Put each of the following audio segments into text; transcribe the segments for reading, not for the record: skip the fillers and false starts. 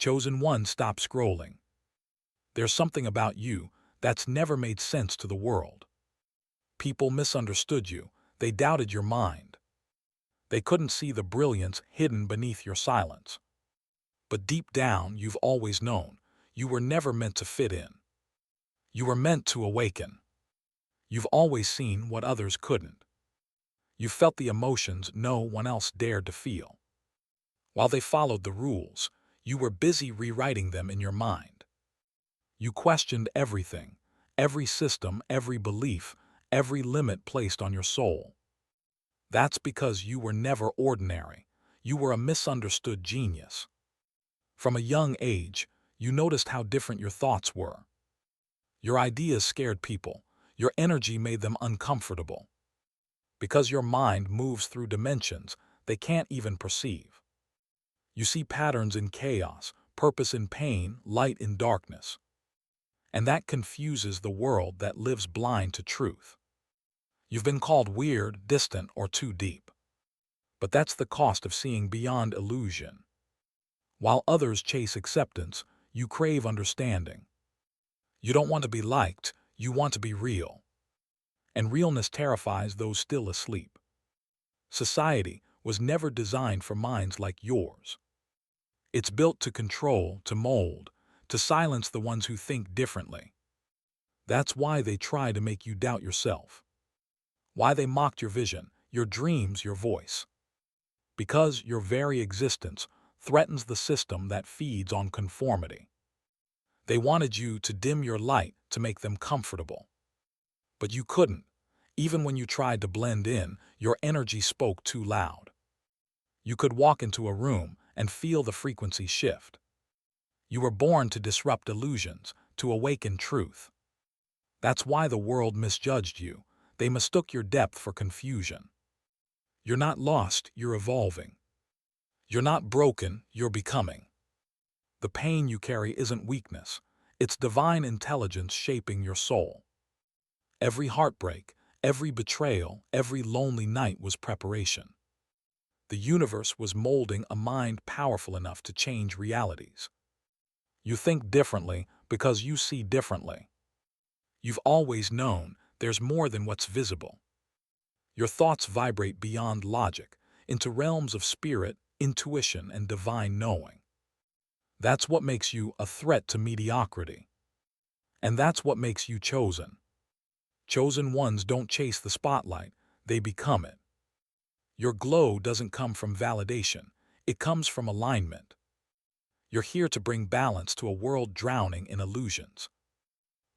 Chosen one, stop scrolling. There's something about you that's never made sense to the world. People misunderstood you. They doubted your mind. They couldn't see the brilliance hidden beneath your silence. But deep down, you've always known you were never meant to fit in. You were meant to awaken. You've always seen what others couldn't. You felt the emotions no one else dared to feel. While they followed the rules, you were busy rewriting them in your mind. You questioned everything, every system, every belief, every limit placed on your soul. That's because you were never ordinary. You were a misunderstood genius. From a young age, you noticed how different your thoughts were. Your ideas scared people. Your energy made them uncomfortable. Because your mind moves through dimensions they can't even perceive. You see patterns in chaos, purpose in pain, light in darkness. And that confuses the world that lives blind to truth. You've been called weird, distant, or too deep. But that's the cost of seeing beyond illusion. While others chase acceptance, you crave understanding. You don't want to be liked, you want to be real. And realness terrifies those still asleep. Society was never designed for minds like yours. It's built to control, to mold, to silence the ones who think differently. That's why they try to make you doubt yourself. Why they mocked your vision, your dreams, your voice. Because your very existence threatens the system that feeds on conformity. They wanted you to dim your light to make them comfortable. But you couldn't. Even when you tried to blend in, your energy spoke too loud. You could walk into a room and feel the frequency shift. You were born to disrupt illusions, to awaken truth. That's why the world misjudged you. They mistook your depth for confusion. You're not lost, you're evolving. You're not broken, you're becoming. The pain you carry isn't weakness. It's divine intelligence shaping your soul. Every heartbreak, every betrayal, every lonely night was preparation. The universe was molding a mind powerful enough to change realities. You think differently because you see differently. You've always known there's more than what's visible. Your thoughts vibrate beyond logic, into realms of spirit, intuition, and divine knowing. That's what makes you a threat to mediocrity. And that's what makes you chosen. Chosen ones don't chase the spotlight, they become it. Your glow doesn't come from validation, it comes from alignment. You're here to bring balance to a world drowning in illusions.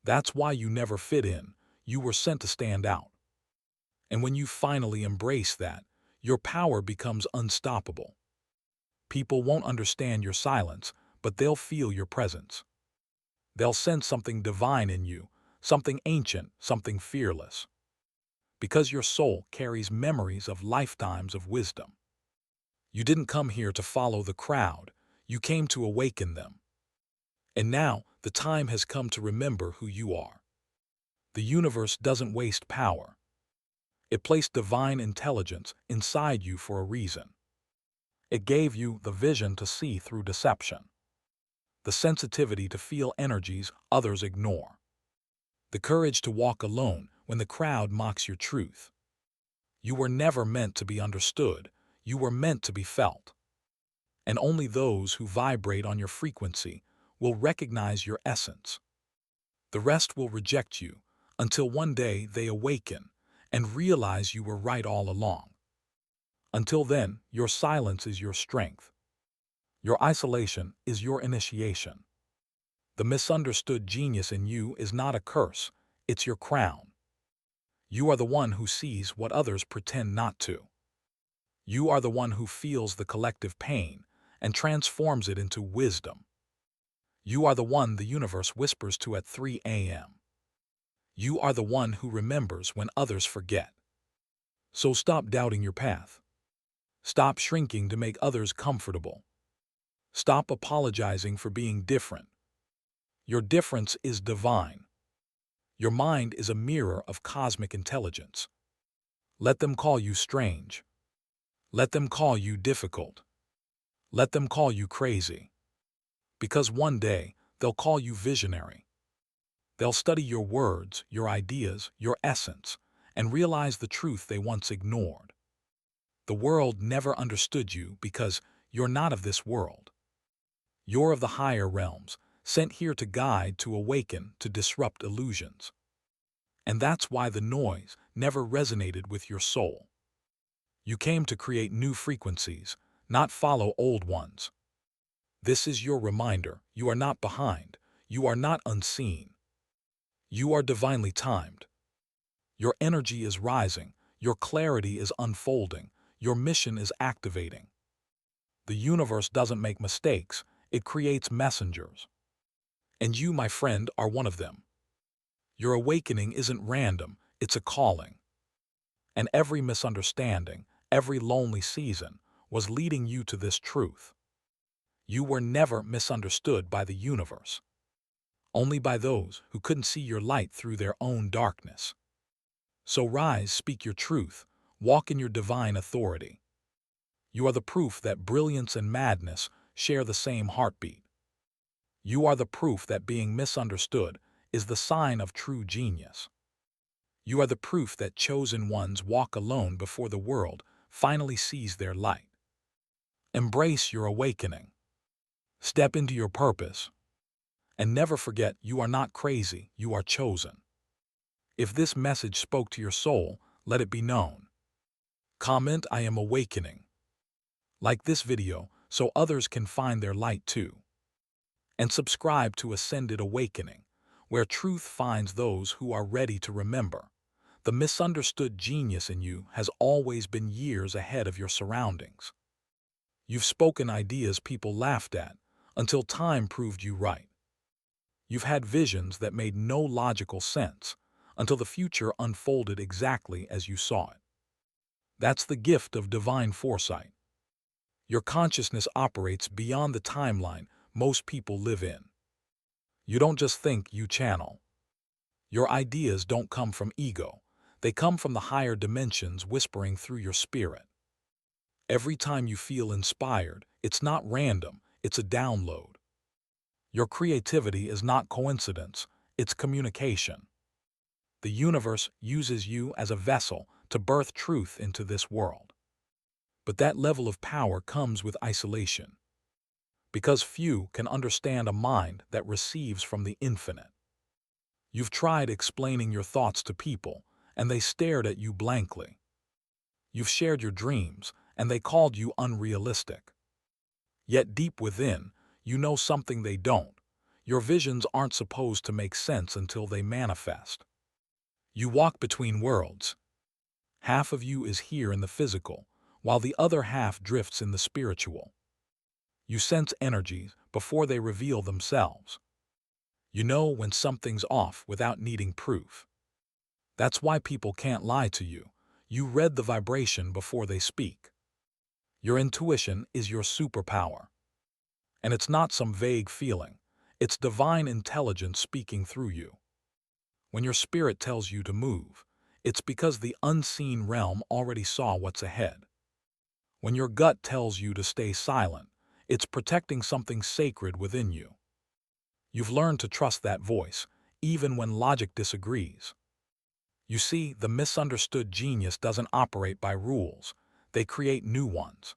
That's why you never fit in, you were sent to stand out. And when you finally embrace that, your power becomes unstoppable. People won't understand your silence, but they'll feel your presence. They'll sense something divine in you, something ancient, something fearless. Because your soul carries memories of lifetimes of wisdom. You didn't come here to follow the crowd, you came to awaken them. And now, the time has come to remember who you are. The universe doesn't waste power. It placed divine intelligence inside you for a reason. It gave you the vision to see through deception, the sensitivity to feel energies others ignore, the courage to walk alone when the crowd mocks your truth. You were never meant to be understood, you were meant to be felt. And only those who vibrate on your frequency will recognize your essence. The rest will reject you until one day they awaken and realize you were right all along. Until then, your silence is your strength. Your isolation is your initiation. The misunderstood genius in you is not a curse, it's your crown. You are the one who sees what others pretend not to. You are the one who feels the collective pain and transforms it into wisdom. You are the one the universe whispers to at 3 a.m. You are the one who remembers when others forget. So stop doubting your path. Stop shrinking to make others comfortable. Stop apologizing for being different. Your difference is divine. Your mind is a mirror of cosmic intelligence. Let them call you strange. Let them call you difficult. Let them call you crazy. Because one day, they'll call you visionary. They'll study your words, your ideas, your essence, and realize the truth they once ignored. The world never understood you because you're not of this world. You're of the higher realms, sent here to guide, to awaken, to disrupt illusions. And that's why the noise never resonated with your soul. You came to create new frequencies, not follow old ones. This is your reminder: you are not behind, you are not unseen. You are divinely timed. Your energy is rising, your clarity is unfolding, your mission is activating. The universe doesn't make mistakes, it creates messengers. And you, my friend, are one of them. Your awakening isn't random, it's a calling. And every misunderstanding, every lonely season, was leading you to this truth. You were never misunderstood by the universe, only by those who couldn't see your light through their own darkness. So rise, speak your truth, walk in your divine authority. You are the proof that brilliance and madness share the same heartbeat. You are the proof that being misunderstood is the sign of true genius. You are the proof that chosen ones walk alone before the world finally sees their light. Embrace your awakening. Step into your purpose. And never forget, you are not crazy, you are chosen. If this message spoke to your soul, let it be known. Comment, "I am awakening." Like this video so others can find their light too. And subscribe to Ascended Awakening, where truth finds those who are ready to remember. The misunderstood genius in you has always been years ahead of your surroundings. You've spoken ideas people laughed at, until time proved you right. You've had visions that made no logical sense, until the future unfolded exactly as you saw it. That's the gift of divine foresight. Your consciousness operates beyond the timeline most people live in. You don't just think, you channel. Your ideas don't come from ego. They come from the higher dimensions whispering through your spirit. Every time you feel inspired, it's not random, it's a download. Your creativity is not coincidence, it's communication. The universe uses you as a vessel to birth truth into this world. But that level of power comes with isolation, because few can understand a mind that receives from the infinite. You've tried explaining your thoughts to people, and they stared at you blankly. You've shared your dreams, and they called you unrealistic. Yet deep within, you know something they don't. Your visions aren't supposed to make sense until they manifest. You walk between worlds. Half of you is here in the physical, while the other half drifts in the spiritual. You sense energies before they reveal themselves. You know when something's off without needing proof. That's why people can't lie to you. You read the vibration before they speak. Your intuition is your superpower. And it's not some vague feeling. It's divine intelligence speaking through you. When your spirit tells you to move, it's because the unseen realm already saw what's ahead. When your gut tells you to stay silent, it's protecting something sacred within you. You've learned to trust that voice, even when logic disagrees. You see, the misunderstood genius doesn't operate by rules. They create new ones.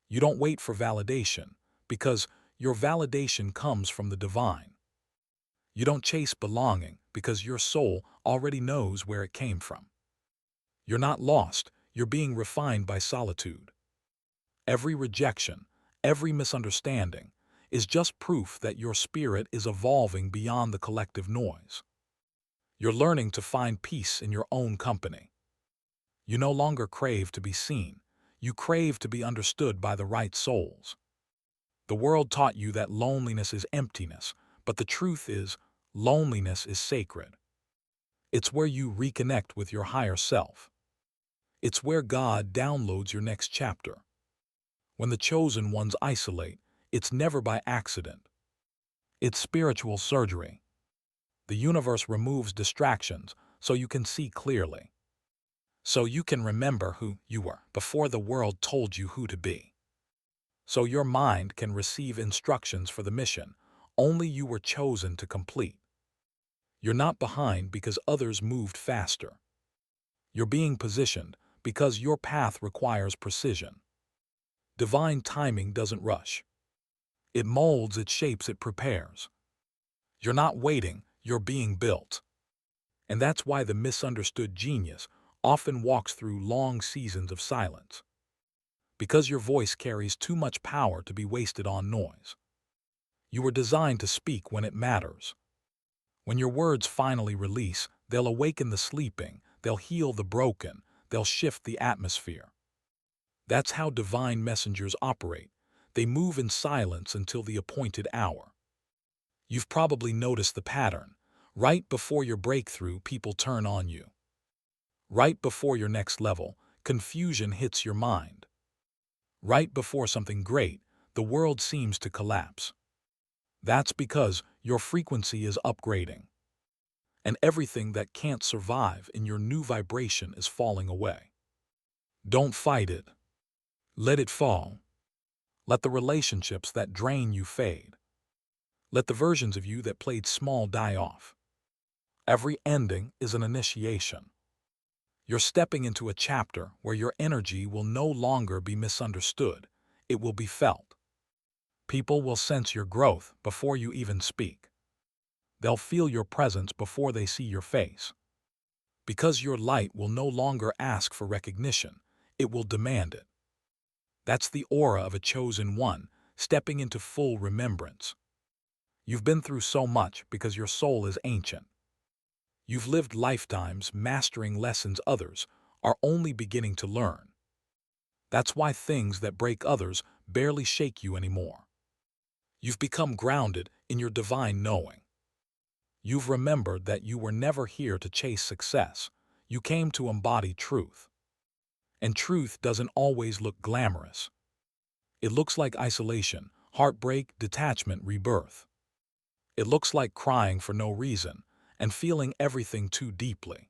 You don't wait for validation, because your validation comes from the divine. You don't chase belonging, because your soul already knows where it came from. You're not lost, you're being refined by solitude. Every rejection, every misunderstanding, is just proof that your spirit is evolving beyond the collective noise. You're learning to find peace in your own company. You no longer crave to be seen. You crave to be understood by the right souls. The world taught you that loneliness is emptiness, but the truth is, loneliness is sacred. It's where you reconnect with your higher self. It's where God downloads your next chapter. When the chosen ones isolate, it's never by accident. It's spiritual surgery. The universe removes distractions so you can see clearly. So you can remember who you were before the world told you who to be. So your mind can receive instructions for the mission only you were chosen to complete. You're not behind because others moved faster. You're being positioned because your path requires precision. Divine timing doesn't rush. It molds, it shapes, it prepares. You're not waiting, you're being built. And that's why the misunderstood genius often walks through long seasons of silence. Because your voice carries too much power to be wasted on noise. You were designed to speak when it matters. When your words finally release, they'll awaken the sleeping, they'll heal the broken, they'll shift the atmosphere. That's how divine messengers operate. They move in silence until the appointed hour. You've probably noticed the pattern. Right before your breakthrough, people turn on you. Right before your next level, confusion hits your mind. Right before something great, the world seems to collapse. That's because your frequency is upgrading. And everything that can't survive in your new vibration is falling away. Don't fight it. Let it fall. Let the relationships that drain you fade. Let the versions of you that played small die off. Every ending is an initiation. You're stepping into a chapter where your energy will no longer be misunderstood. It will be felt. People will sense your growth before you even speak. They'll feel your presence before they see your face. Because your light will no longer ask for recognition, it will demand it. That's the aura of a chosen one, stepping into full remembrance. You've been through so much because your soul is ancient. You've lived lifetimes mastering lessons others are only beginning to learn. That's why things that break others barely shake you anymore. You've become grounded in your divine knowing. You've remembered that you were never here to chase success. You came to embody truth. And truth doesn't always look glamorous. It looks like isolation, heartbreak, detachment, rebirth. It looks like crying for no reason and feeling everything too deeply.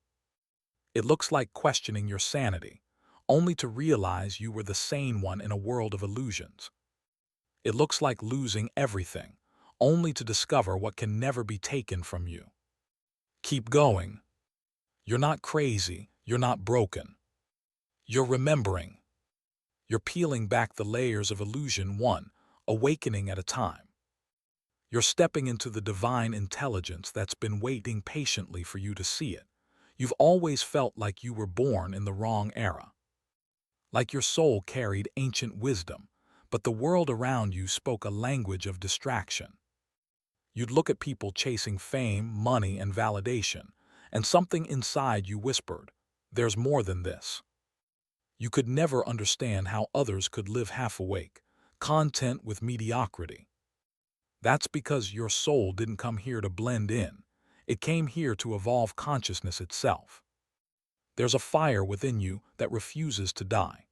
It looks like questioning your sanity, only to realize you were the sane one in a world of illusions. It looks like losing everything, only to discover what can never be taken from you. Keep going. You're not crazy, you're not broken. You're remembering. You're peeling back the layers of illusion one awakening at a time. You're stepping into the divine intelligence that's been waiting patiently for you to see it. You've always felt like you were born in the wrong era. Like your soul carried ancient wisdom, but the world around you spoke a language of distraction. You'd look at people chasing fame, money, and validation, and something inside you whispered, "There's more than this." You could never understand how others could live half awake, content with mediocrity. That's because your soul didn't come here to blend in. It came here to evolve consciousness itself. There's a fire within you that refuses to die.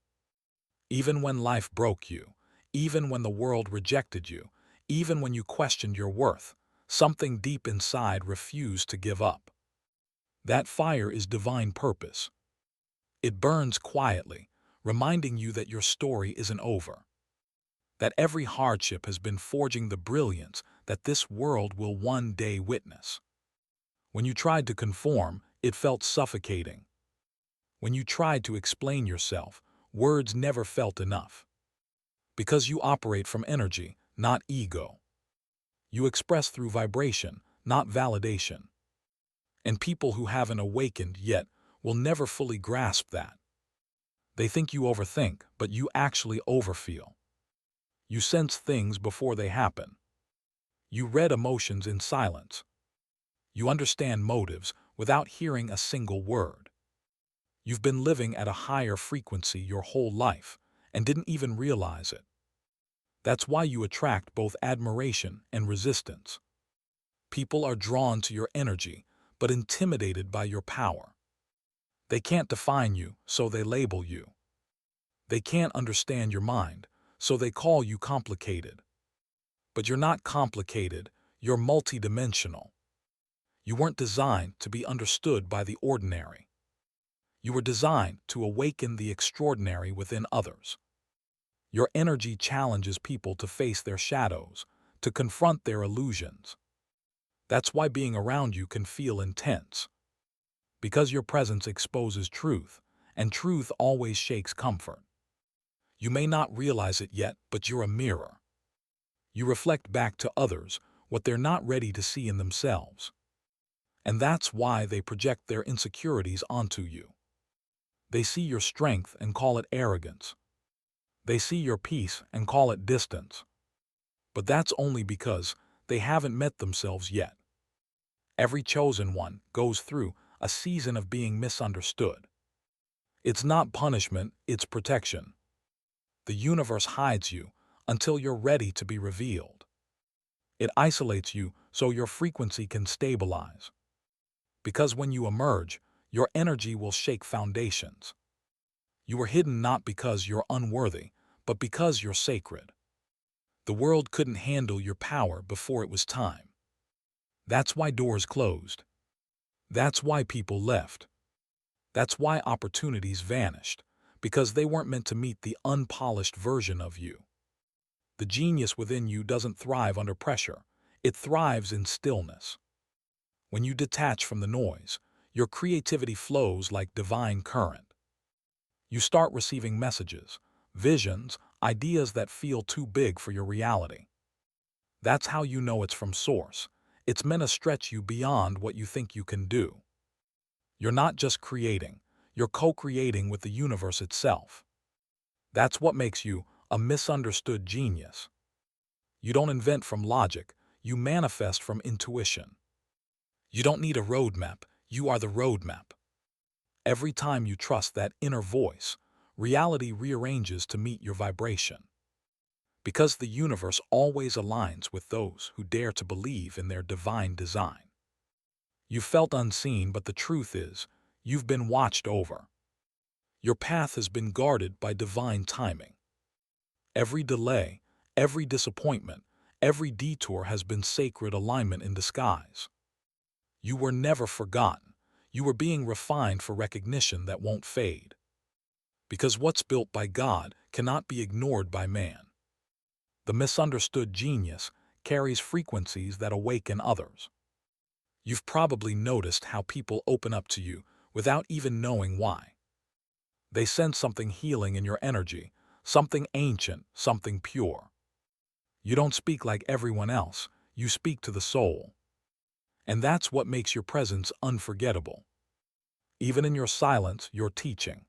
Even when life broke you, even when the world rejected you, even when you questioned your worth, something deep inside refused to give up. That fire is divine purpose. It burns quietly, reminding you that your story isn't over. That every hardship has been forging the brilliance that this world will one day witness. When you tried to conform, it felt suffocating. When you tried to explain yourself, words never felt enough. Because you operate from energy, not ego. You express through vibration, not validation. And people who haven't awakened yet will never fully grasp that. They think you overthink, but you actually overfeel. You sense things before they happen. You read emotions in silence. You understand motives without hearing a single word. You've been living at a higher frequency your whole life and didn't even realize it. That's why you attract both admiration and resistance. People are drawn to your energy, but intimidated by your power. They can't define you, so they label you. They can't understand your mind, so they call you complicated. But you're not complicated, you're multidimensional. You weren't designed to be understood by the ordinary. You were designed to awaken the extraordinary within others. Your energy challenges people to face their shadows, to confront their illusions. That's why being around you can feel intense. Because your presence exposes truth, and truth always shakes comfort. You may not realize it yet, but you're a mirror. You reflect back to others what they're not ready to see in themselves. And that's why they project their insecurities onto you. They see your strength and call it arrogance. They see your peace and call it distance. But that's only because they haven't met themselves yet. Every chosen one goes through a season of being misunderstood. It's not punishment, it's protection. The universe hides you until you're ready to be revealed. It isolates you so your frequency can stabilize. Because when you emerge, your energy will shake foundations. You were hidden not because you're unworthy, but because you're sacred. The world couldn't handle your power before it was time. That's why doors closed. That's why people left. That's why opportunities vanished, because they weren't meant to meet the unpolished version of you. The genius within you doesn't thrive under pressure. It thrives in stillness. When you detach from the noise, your creativity flows like divine current. You start receiving messages, visions, ideas that feel too big for your reality. That's how you know it's from source. It's meant to stretch you beyond what you think you can do. You're not just creating, you're co-creating with the universe itself. That's what makes you a misunderstood genius. You don't invent from logic, you manifest from intuition. You don't need a roadmap, you are the roadmap. Every time you trust that inner voice, reality rearranges to meet your vibration. Because the universe always aligns with those who dare to believe in their divine design. You felt unseen, but the truth is, you've been watched over. Your path has been guarded by divine timing. Every delay, every disappointment, every detour has been sacred alignment in disguise. You were never forgotten. You were being refined for recognition that won't fade. Because what's built by God cannot be ignored by man. The misunderstood genius carries frequencies that awaken others. You've probably noticed how people open up to you without even knowing why. They sense something healing in your energy, something ancient, something pure. You don't speak like everyone else, you speak to the soul. And that's what makes your presence unforgettable. Even in your silence, you're teaching.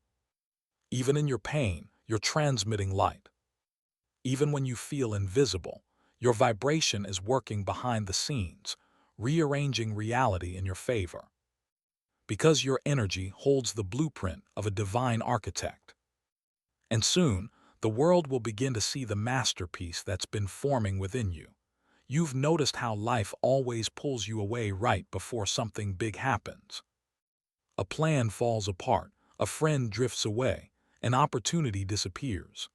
Even in your pain, you're transmitting light. Even when you feel invisible, your vibration is working behind the scenes, rearranging reality in your favor. Because your energy holds the blueprint of a divine architect. And soon, the world will begin to see the masterpiece that's been forming within you. You've noticed how life always pulls you away right before something big happens. A plan falls apart, a friend drifts away, an opportunity disappears.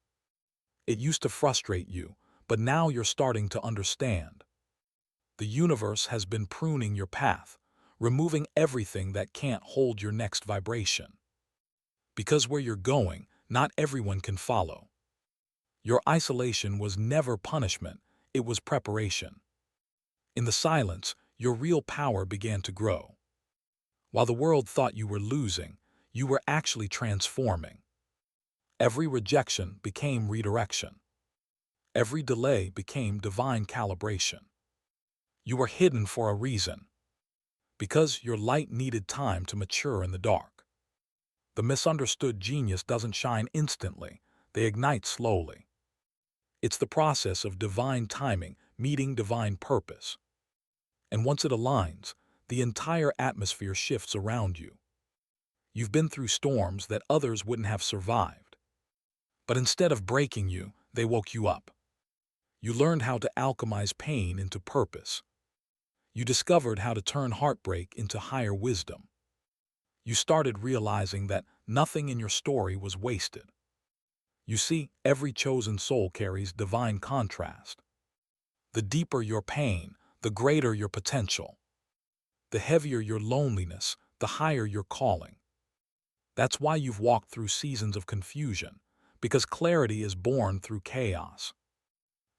It used to frustrate you, but now you're starting to understand. The universe has been pruning your path, removing everything that can't hold your next vibration. Because where you're going, not everyone can follow. Your isolation was never punishment, it was preparation. In the silence, your real power began to grow. While the world thought you were losing, you were actually transforming. Every rejection became redirection. Every delay became divine calibration. You were hidden for a reason. Because your light needed time to mature in the dark. The misunderstood genius doesn't shine instantly, they ignite slowly. It's the process of divine timing meeting divine purpose. And once it aligns, the entire atmosphere shifts around you. You've been through storms that others wouldn't have survived. But instead of breaking you, they woke you up. You learned how to alchemize pain into purpose. You discovered how to turn heartbreak into higher wisdom. You started realizing that nothing in your story was wasted. You see, every chosen soul carries divine contrast. The deeper your pain, the greater your potential. The heavier your loneliness, the higher your calling. That's why you've walked through seasons of confusion, because clarity is born through chaos.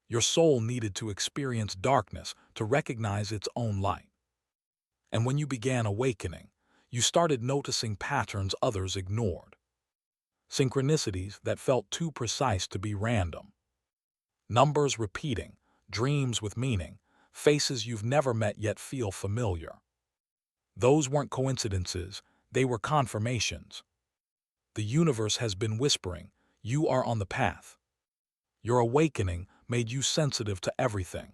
Your soul needed to experience darkness to recognize its own light. And when you began awakening, you started noticing patterns others ignored. Synchronicities that felt too precise to be random. Numbers repeating, dreams with meaning, faces you've never met yet feel familiar. Those weren't coincidences, they were confirmations. The universe has been whispering, you are on the path. Your awakening made you sensitive to everything.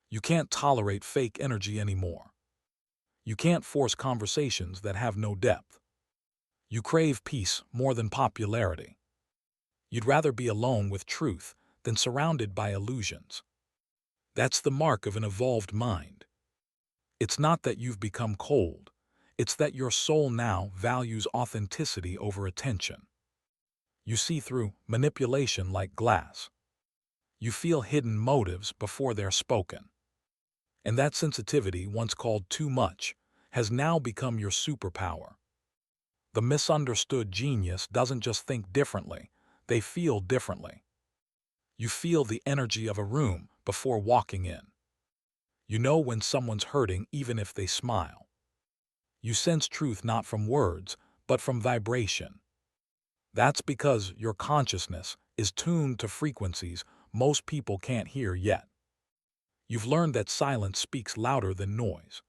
You can't tolerate fake energy anymore. You can't force conversations that have no depth. You crave peace more than popularity. You'd rather be alone with truth than surrounded by illusions. That's the mark of an evolved mind. It's not that you've become cold. It's that your soul now values authenticity over attention. You see through manipulation like glass. You feel hidden motives before they're spoken. And that sensitivity, once called too much, has now become your superpower. The misunderstood genius doesn't just think differently, they feel differently. You feel the energy of a room before walking in. You know when someone's hurting even if they smile. You sense truth not from words, but from vibration. That's because your consciousness is tuned to frequencies most people can't hear yet. You've learned that silence speaks louder than noise.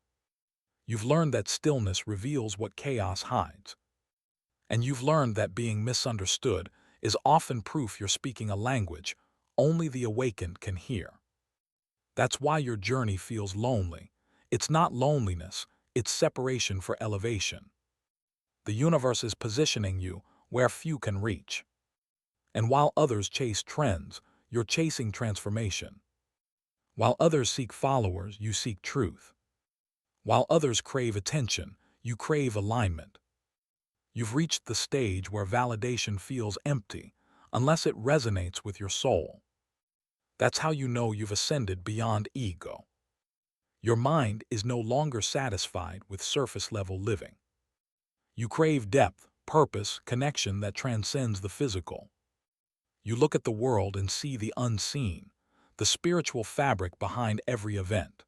You've learned that stillness reveals what chaos hides. And you've learned that being misunderstood is often proof you're speaking a language only the awakened can hear. That's why your journey feels lonely. It's not loneliness, it's separation for elevation. The universe is positioning you where few can reach. And while others chase trends, you're chasing transformation. While others seek followers, you seek truth. While others crave attention, you crave alignment. You've reached the stage where validation feels empty unless it resonates with your soul. That's how you know you've ascended beyond ego. Your mind is no longer satisfied with surface-level living. You crave depth, purpose, connection that transcends the physical. You look at the world and see the unseen, the spiritual fabric behind every event.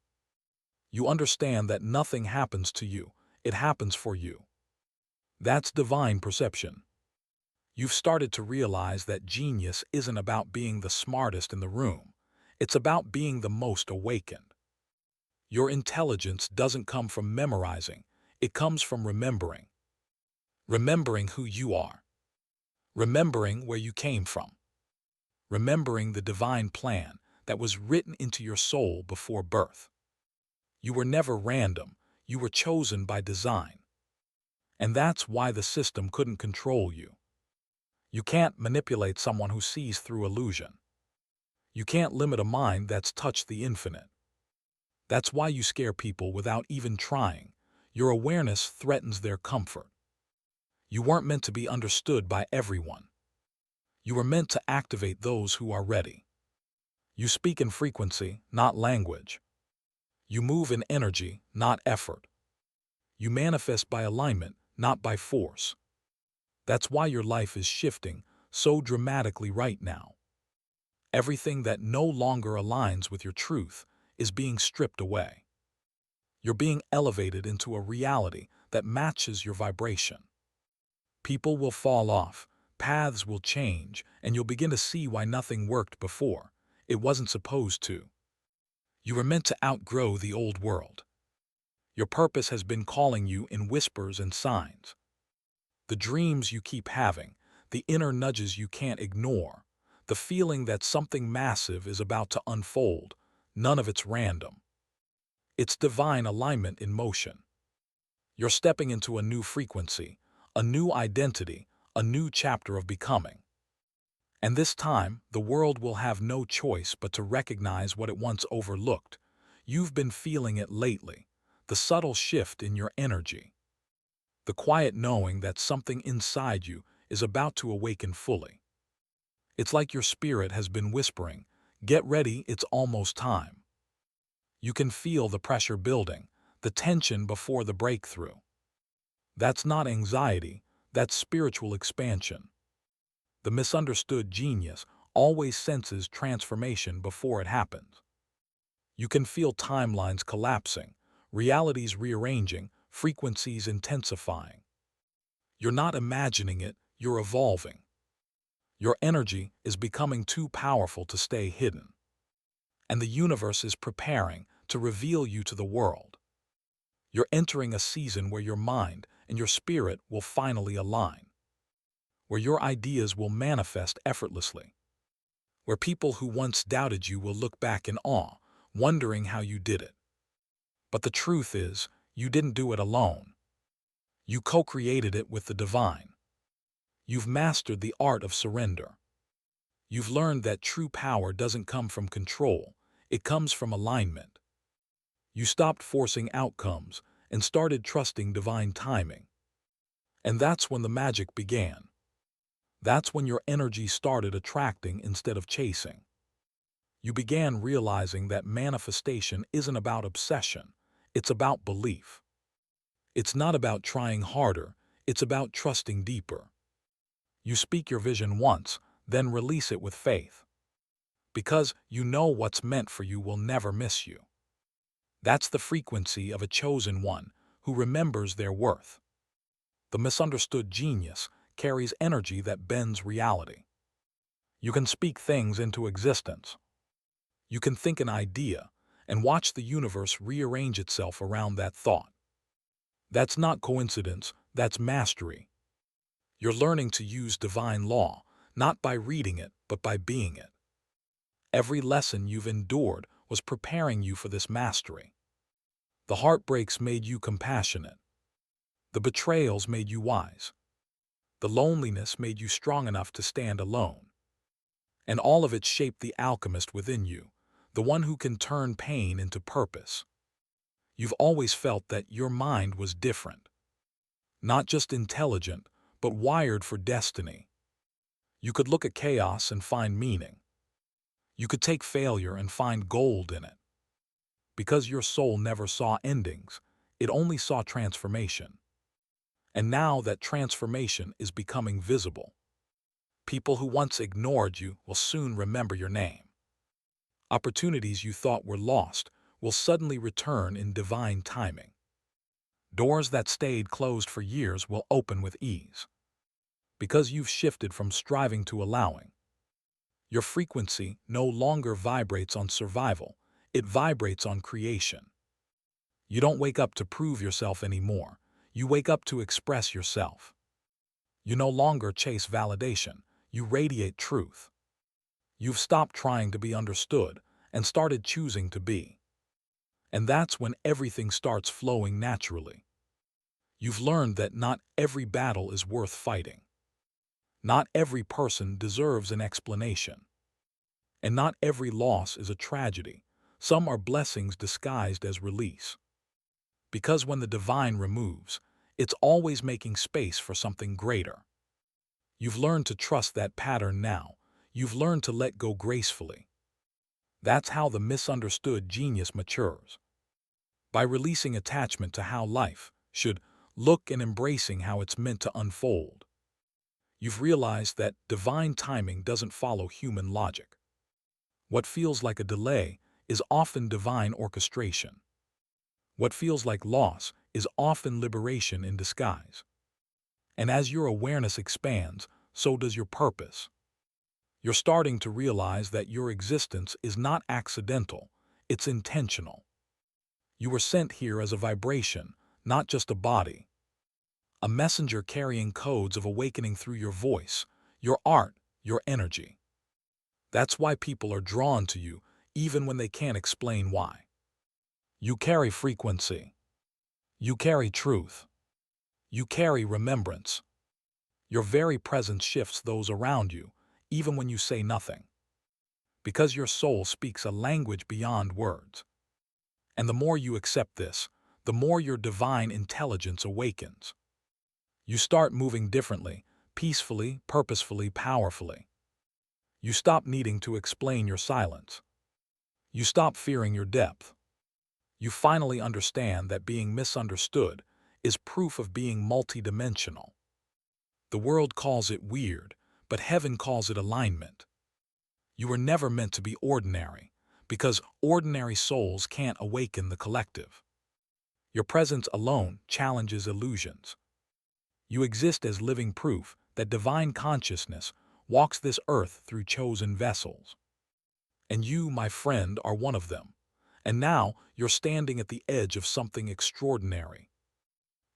You understand that nothing happens to you, it happens for you. That's divine perception. You've started to realize that genius isn't about being the smartest in the room, it's about being the most awakened. Your intelligence doesn't come from memorizing, it comes from remembering. Remembering who you are. Remembering where you came from. Remembering the divine plan that was written into your soul before birth. You were never random, you were chosen by design. And that's why the system couldn't control you. You can't manipulate someone who sees through illusion. You can't limit a mind that's touched the infinite. That's why you scare people without even trying. Your awareness threatens their comfort. You weren't meant to be understood by everyone. You were meant to activate those who are ready. You speak in frequency, not language. You move in energy, not effort. You manifest by alignment, not by force. That's why your life is shifting so dramatically right now. Everything that no longer aligns with your truth is being stripped away. You're being elevated into a reality that matches your vibration. People will fall off, paths will change, and you'll begin to see why nothing worked before. It wasn't supposed to. You were meant to outgrow the old world. Your purpose has been calling you in whispers and signs. The dreams you keep having, the inner nudges you can't ignore, the feeling that something massive is about to unfold, none of it's random. It's divine alignment in motion. You're stepping into a new frequency, a new identity, a new chapter of becoming. And this time, the world will have no choice but to recognize what it once overlooked. You've been feeling it lately, the subtle shift in your energy. The quiet knowing that something inside you is about to awaken fully. It's like your spirit has been whispering, get ready, it's almost time. You can feel the pressure building, the tension before the breakthrough. That's not anxiety, that's spiritual expansion. The misunderstood genius always senses transformation before it happens. You can feel timelines collapsing, realities rearranging, frequencies intensifying. You're not imagining it, you're evolving. Your energy is becoming too powerful to stay hidden. And the universe is preparing to reveal you to the world. You're entering a season where your mind and your spirit will finally align, where your ideas will manifest effortlessly, where people who once doubted you will look back in awe, wondering how you did it. But the truth is, you didn't do it alone. You co-created it with the divine. You've mastered the art of surrender. You've learned that true power doesn't come from control, it comes from alignment. You stopped forcing outcomes and started trusting divine timing. And that's when the magic began. That's when your energy started attracting instead of chasing. You began realizing that manifestation isn't about obsession, it's about belief. It's not about trying harder, it's about trusting deeper. You speak your vision once, then release it with faith. Because you know what's meant for you will never miss you. That's the frequency of a chosen one who remembers their worth. The misunderstood genius carries energy that bends reality. You can speak things into existence. You can think an idea and watch the universe rearrange itself around that thought. That's not coincidence, that's mastery. You're learning to use divine law, not by reading it, but by being it. Every lesson you've endured was preparing you for this mastery. The heartbreaks made you compassionate. The betrayals made you wise. The loneliness made you strong enough to stand alone. And all of it shaped the alchemist within you, the one who can turn pain into purpose. You've always felt that your mind was different. Not just intelligent, but wired for destiny. You could look at chaos and find meaning. You could take failure and find gold in it. Because your soul never saw endings, it only saw transformation. And now that transformation is becoming visible. People who once ignored you will soon remember your name. Opportunities you thought were lost will suddenly return in divine timing. Doors that stayed closed for years will open with ease. Because you've shifted from striving to allowing. Your frequency no longer vibrates on survival, it vibrates on creation. You don't wake up to prove yourself anymore, you wake up to express yourself. You no longer chase validation, you radiate truth. You've stopped trying to be understood and started choosing to be. And that's when everything starts flowing naturally. You've learned that not every battle is worth fighting. Not every person deserves an explanation. And not every loss is a tragedy. Some are blessings disguised as release. Because when the divine removes, it's always making space for something greater. You've learned to trust that pattern now. You've learned to let go gracefully. That's how the misunderstood genius matures. By releasing attachment to how life should look and embracing how it's meant to unfold. You've realized that divine timing doesn't follow human logic. What feels like a delay is often divine orchestration. What feels like loss is often liberation in disguise. And as your awareness expands, so does your purpose. You're starting to realize that your existence is not accidental, it's intentional. You were sent here as a vibration, not just a body. A messenger carrying codes of awakening through your voice, your art, your energy. That's why people are drawn to you, even when they can't explain why. You carry frequency. You carry truth. You carry remembrance. Your very presence shifts those around you, even when you say nothing. Because your soul speaks a language beyond words. And the more you accept this, the more your divine intelligence awakens. You start moving differently, peacefully, purposefully, powerfully. You stop needing to explain your silence. You stop fearing your depth. You finally understand that being misunderstood is proof of being multidimensional. The world calls it weird, but heaven calls it alignment. You were never meant to be ordinary, because ordinary souls can't awaken the collective. Your presence alone challenges illusions. You exist as living proof that divine consciousness walks this earth through chosen vessels. And you, my friend, are one of them. And now you're standing at the edge of something extraordinary.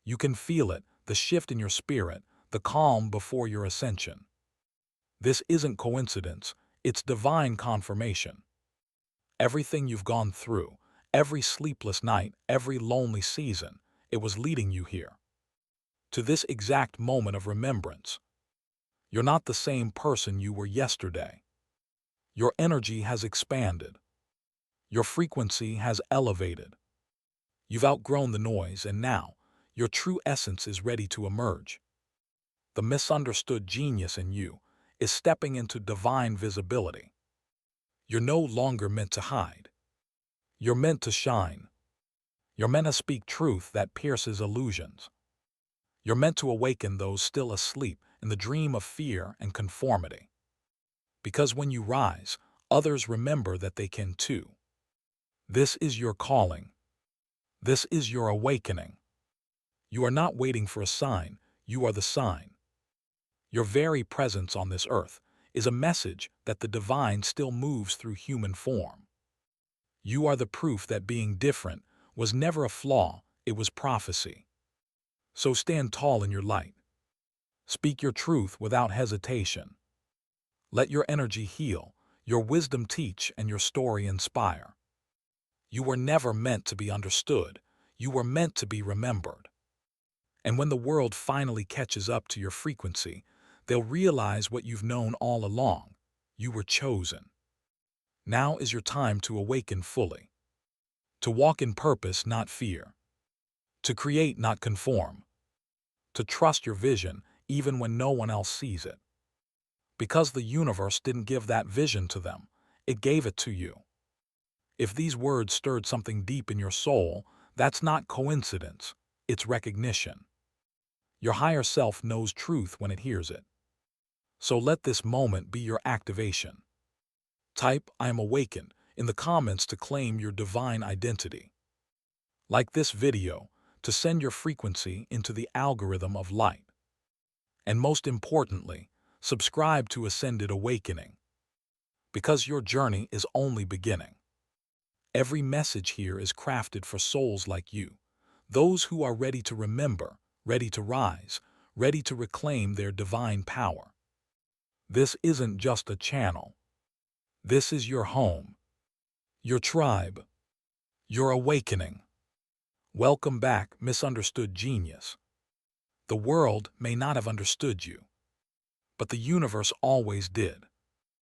You can feel it, the shift in your spirit, the calm before your ascension. This isn't coincidence, it's divine confirmation. Everything you've gone through, every sleepless night, every lonely season, it was leading you here. To this exact moment of remembrance. You're not the same person you were yesterday. Your energy has expanded. Your frequency has elevated. You've outgrown the noise, and now your true essence is ready to emerge. The misunderstood genius in you is stepping into divine visibility. You're no longer meant to hide. You're meant to shine. You're meant to speak truth that pierces illusions. You're meant to awaken those still asleep in the dream of fear and conformity. Because when you rise, others remember that they can too. This is your calling. This is your awakening. You are not waiting for a sign, you are the sign. Your very presence on this earth is a message that the divine still moves through human form. You are the proof that being different was never a flaw, it was prophecy. So stand tall in your light. Speak your truth without hesitation. Let your energy heal, your wisdom teach, and your story inspire. You were never meant to be understood, you were meant to be remembered. And when the world finally catches up to your frequency, they'll realize what you've known all along. You were chosen. Now is your time to awaken fully. To walk in purpose, not fear. To create, not conform. To trust your vision, even when no one else sees it. Because the universe didn't give that vision to them, it gave it to you. If these words stirred something deep in your soul, that's not coincidence, it's recognition. Your higher self knows truth when it hears it. So let this moment be your activation. Type "I am awakened" in the comments to claim your divine identity. Like this video to send your frequency into the algorithm of light. And most importantly, subscribe to Ascended Awakening. Because your journey is only beginning. Every message here is crafted for souls like you, those who are ready to remember, ready to rise, ready to reclaim their divine power. This isn't just a channel. This is your home, your tribe, your awakening. Welcome back, misunderstood genius. The world may not have understood you, but the universe always did.